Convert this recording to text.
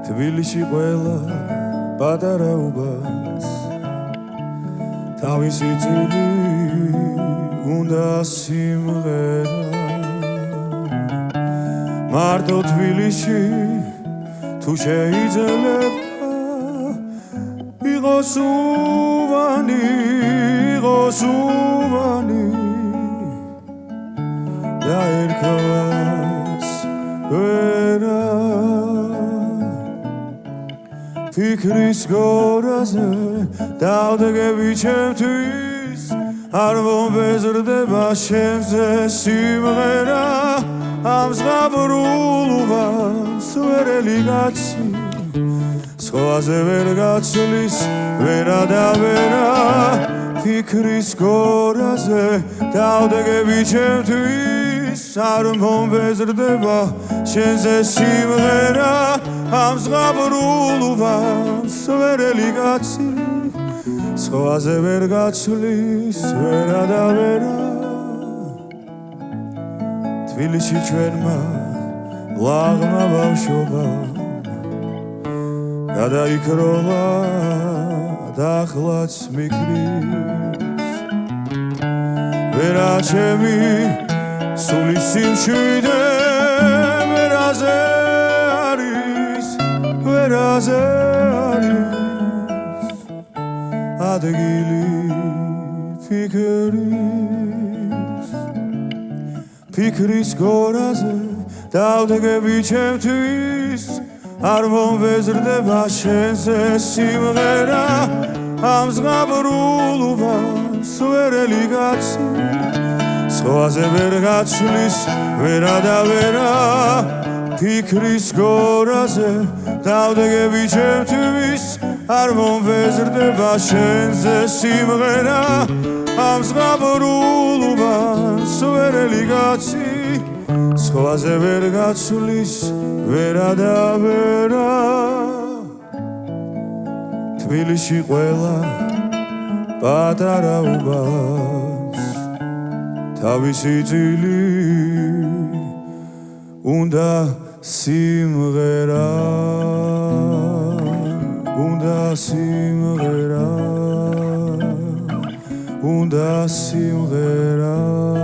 თბილისში ყველა პატარაობას თავისი წილი უნდა სიმღერა მარტო თბილისში თუ შეიძლება იყოს უბანი და ერქვა ვერა ფიქრის გორაზე დავდგები ჩემთვის არ მომვეზრდება შენზე სიმღერა ამ ზღაპრულობას ვერელი კაცი სხვაზე ვერ გაცვლის ვერა და ვერა ფიქრის გორაზე დავდგები ჩემთვის არ მომვეზრდება შენზე სიმღერა ამ ზღაპრულობას ვერელი კაცი სხვაზე ვერ გაცვლის ვერა და ვერა თბილისში ჩვენმა ლაღმა ბავშვობამ გადაიქროლა და ახლაც მიქრის ვერა ჩემი სული სიმშვიდე ვერაზე არის ადგილი ფიქრის გორაზე დავდგები ჩემთვის არ მომვეზრდება შენზე სიმღერა ამ ზღაპრულობას ვერელი კაცი სხვაზე ვერ გაცვლის ვერა და ვერა ფიქრის გორაზე დავდგები ჩემთვის არ მომვეზრდება შენზე სიმღერა ამ ზღაპრულობას ვერელი კაცი სხვაზე ვერ გაცვლის ვერა და ვერა თბილისში ყველა პატარაობას თავისი წილი უნდა სიმღერა უნდა სიმღერა